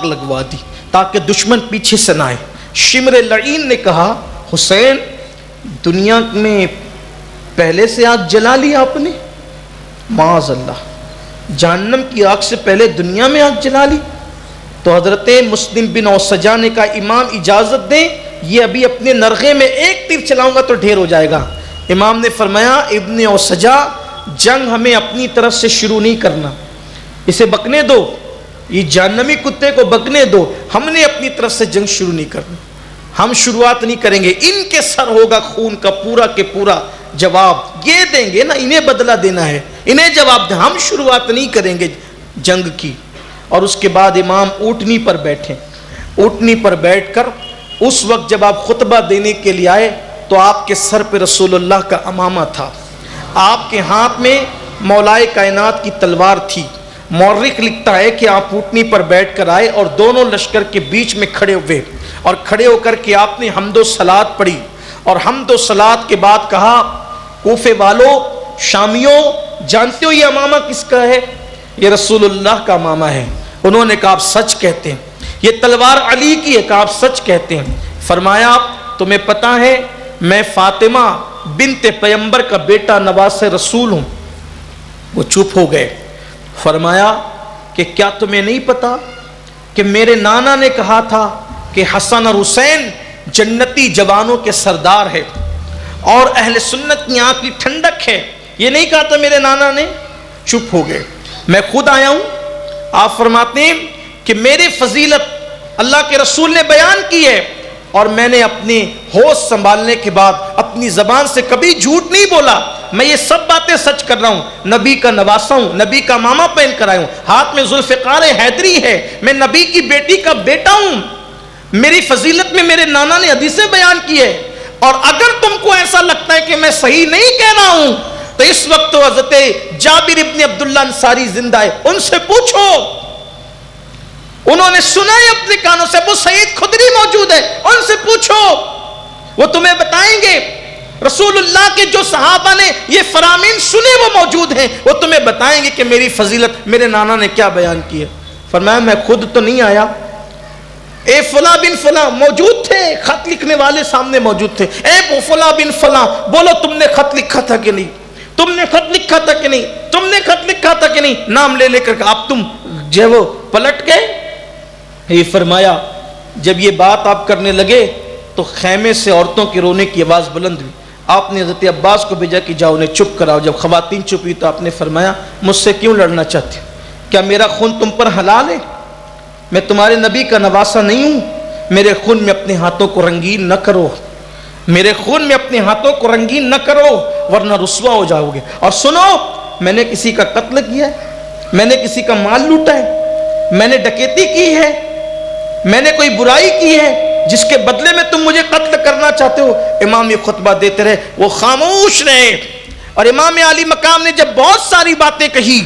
لگوا دی تاکہ دشمن پیچھے سے نہ آئے۔ شمر لعین نے کہا حسین دنیا میں پہلے سے آگ جلا لی آپ نے؟ معاذ اللہ، جہنم کی آگ سے پہلے دنیا میں آگ جلا لی؟ تو حضرت مسلم بن اوسجا نے کہا امام اجازت دیں، یہ ابھی اپنے نرغے میں ایک تیر چلاؤں گا تو ڈھیر ہو جائے گا۔ امام نے فرمایا ابن اوسجا جنگ ہمیں اپنی طرف سے شروع نہیں کرنا، اسے بکنے دو، یہ جہنمی کتے کو بکنے دو، ہم نے اپنی طرف سے جنگ شروع نہیں کرنا، ہم شروعات نہیں کریں گے، ان کے سر ہوگا خون کا پورا کے پورا جواب یہ دیں گے نا، انہیں بدلہ دینا ہے، انہیں جواب دیں، ہم شروعات نہیں کریں گے جنگ کی۔ اور اس کے بعد امام اونٹنی پر بیٹھے، اونٹنی پر بیٹھ کر اس وقت جب آپ خطبہ دینے کے لیے آئے تو آپ کے سر پہ رسول اللہ کا عمامہ تھا، آپ کے ہاتھ میں مولائے کائنات کی تلوار تھی۔ مورخ لکھتا ہے کہ آپ اونٹنی پر بیٹھ کر آئے اور دونوں لشکر کے بیچ میں کھڑے ہوئے، اور کھڑے ہو کر کے آپ نے حمد و صلات پڑھی، اور حمد و صلات کے بعد کہا کوفے والو، شامیوں، جانتے ہو یہ عمامہ کس کا ہے؟ یہ رسول اللہ کا عمامہ ہے۔ انہوں نے کہا آپ سچ کہتے ہیں، یہ تلوار علی کی ہے، کہا آپ سچ کہتے ہیں۔ فرمایا تمہیں پتہ ہے میں فاطمہ بنت پیغمبر کا بیٹا نواس رسول ہوں؟ وہ چپ ہو گئے۔ فرمایا کہ کیا تمہیں نہیں پتا کہ میرے نانا نے کہا تھا کہ حسن اور حسین جنتی جوانوں کے سردار ہے اور اہل سنت کی آنکھ کی ٹھنڈک ہے؟ یہ نہیں کہا تھا میرے نانا نے؟ چپ ہو گئے۔ میں خود آیا ہوں، آپ فرماتے ہیں کہ میری فضیلت اللہ کے رسول نے بیان کی ہے، اور میں نے اپنی ہوش سنبھالنے کے بعد اپنی زبان سے کبھی جھوٹ نہیں بولا، میں یہ سب باتیں سچ کر رہا ہوں، نبی کا نواسا ہوں، نبی کا ماما پہن کر آیا ہوں، ہاتھ میں ذوالفقار حیدری ہے، میں نبی کی بیٹی کا بیٹا ہوں، میری فضیلت میں میرے نانا نے حدیثیں بیان کی ہے، اور اگر تم کو ایسا لگتا ہے کہ میں صحیح نہیں کہہ رہا ہوں تو اس وقت تو حضرت جابر ابن عبداللہ انصاری زندہ ہے، ان سے پوچھو، انہوں نے سنا ہے اپنے کانوں سے، ابو سعید خدری موجود ہے، ان سے پوچھو، وہ تمہیں بتائیں گے۔ رسول اللہ کے جو صحابہ نے یہ فرامین سنے وہ موجود ہیں، وہ تمہیں بتائیں گے کہ میری فضیلت میرے نانا نے کیا بیان کی ہے۔ فرمایا میں خود تو نہیں آیا، اے فلاں بن فلاں موجود تھے، خط لکھنے والے سامنے موجود تھے، اے فلاں بن فلاں بولو تم نے خط لکھا تھا کہ نہیں، تم نے خط لکھا تھا کہ نہیں، تم نے خط لکھا تھا کہ نہیں، نام لے لے کر اب تم جو وہ پلٹ گئے۔ یہ فرمایا جب یہ بات آپ کرنے لگے تو خیمے سے عورتوں کے رونے کی آواز بلند ہوئی، آپ نے حضرت عباس کو بھیجا کہ جاؤ انہیں چپ کراؤ۔ جب خواتین چپ ہوئی تو آپ نے فرمایا مجھ سے کیوں لڑنا چاہتے ہو؟ کیا میرا خون تم پر حلال ہے؟ میں تمہارے نبی کا نواسا نہیں ہوں؟ میرے خون میں اپنے ہاتھوں کو رنگین نہ کرو، میرے خون میں اپنے ہاتھوں کو رنگین نہ کرو ورنہ رسوا ہو جاؤ گے۔ اور سنو، میں نے کسی کا قتل کیا ہے؟ میں نے کسی کا مال لوٹا ہے؟ میں نے ڈکیتی کی ہے؟ میں نے کوئی برائی کی ہے جس کے بدلے میں تم مجھے قتل کرنا چاہتے ہو؟ امام یہ خطبہ دیتے رہے، وہ خاموش رہے، اور امام علی مقام نے جب بہت ساری باتیں کہی،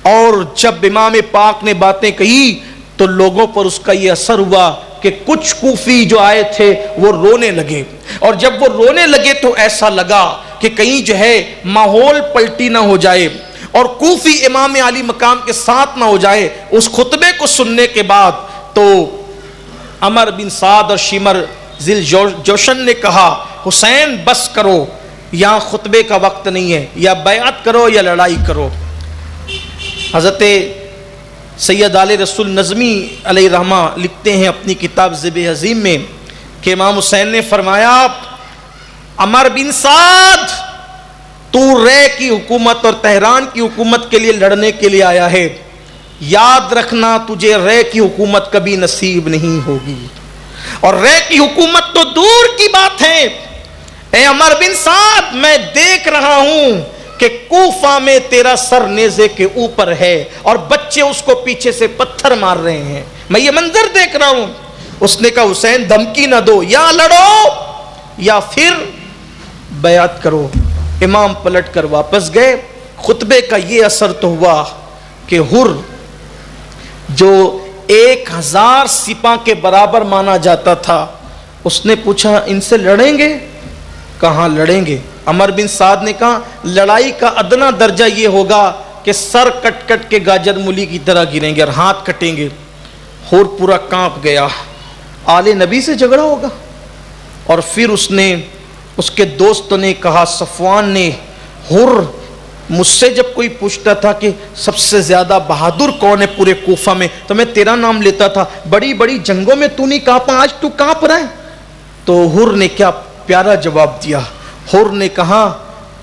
اور جب امام پاک نے باتیں کہی تو لوگوں پر اس کا یہ اثر ہوا کہ کچھ کوفی جو آئے تھے وہ رونے لگے، اور جب وہ رونے لگے تو ایسا لگا کہ کہیں جو ہے ماحول پلٹی نہ ہو جائے اور کوفی امام علی مقام کے ساتھ نہ ہو جائے۔ اس خطبے کو سننے کے بعد تو عمر بن سعد اور شمر ذل جوشن نے کہا حسین بس کرو، یہاں خطبے کا وقت نہیں ہے، یا بیعت کرو یا لڑائی کرو۔ حضرت سید آل رسول نظمی علیہ رحمہ لکھتے ہیں اپنی کتاب ذبح عظیم میں کہ امام حسین نے فرمایا عمر بن سعد تو رے کی حکومت اور تہران کی حکومت کے لیے لڑنے کے لیے آیا ہے، یاد رکھنا تجھے رے کی حکومت کبھی نصیب نہیں ہوگی، اور رے کی حکومت تو دور کی بات ہے۔ اے عمر بن سعد میں دیکھ رہا ہوں کہ کوفہ میں تیرا سر نیزے کے اوپر ہے اور بچے اس کو پیچھے سے پتھر مار رہے ہیں، میں یہ منظر دیکھ رہا ہوں۔ اس نے کہا حسین دھمکی نہ دو، یا لڑو یا پھر بیعت کرو۔ امام پلٹ کر واپس گئے۔ خطبے کا یہ اثر تو ہوا کہ حر جو 1000 سپاہ کے برابر مانا جاتا تھا، اس نے پوچھا ان سے لڑیں گے؟ کہاں لڑیں گے؟ عمر بن سعد نے کہا لڑائی کا ادنا درجہ یہ ہوگا کہ سر کٹ کٹ کے گاجر مولی کی طرح گریں گے اور ہاتھ کٹیں گے۔ حور پورا کانپ گیا، آل نبی سے جھگڑا ہوگا؟ اور پھر اس کے دوستوں نے کہا، صفوان نے، حر مجھ سے جب کوئی پوچھتا تھا کہ سب سے زیادہ بہادر کون ہے پورے کوفہ میں تو میں تیرا نام لیتا تھا، بڑی بڑی جنگوں میں تو نہیں کانپا، آج تو کانپ رہا ہے؟ تو حر نے کیا پیارا جواب دیا، حر نے کہا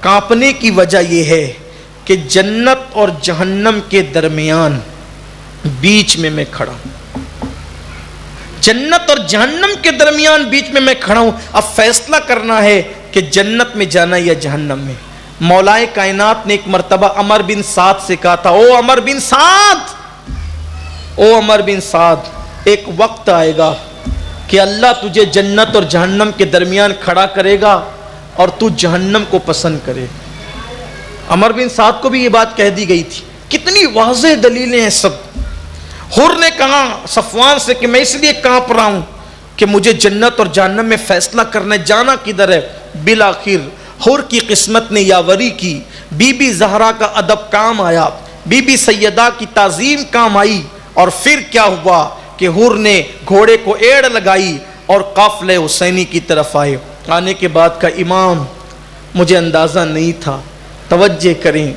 کانپنے کی وجہ یہ ہے کہ جنت اور جہنم کے درمیان بیچ میں کھڑا ہوں، جنت اور جہنم کے درمیان بیچ میں کھڑا ہوں، اب فیصلہ کرنا ہے کہ جنت میں جانا یا جہنم میں۔ مولائے کائنات نے ایک مرتبہ عمر بن سعد سے کہا تھا، او عمر بن سعد، او عمر بن سعد، ایک وقت آئے گا کہ اللہ تجھے جنت اور جہنم کے درمیان کھڑا کرے گا اور تو جہنم کو پسند کرے۔ عمر بن سعد کو بھی یہ بات کہہ دی گئی تھی۔ کتنی واضح دلیلیں ہیں سب۔ حر نے کہا صفوان سے کہ میں اس لیے کانپ رہا ہوں کہ مجھے جنت اور جہنم میں فیصلہ کرنے جانا کدھر ہے۔ بالآخر حر کی قسمت نے یاوری کی، بی بی زہرا کا ادب کام آیا، بی بی سیدہ کی تعظیم کام آئی، اور پھر کیا ہوا کہ حر نے گھوڑے کو ایڑ لگائی اور قافلے حسینی کی طرف آئے۔ آنے کے بعد کا امام مجھے اندازہ نہیں تھا، توجہ کریں۔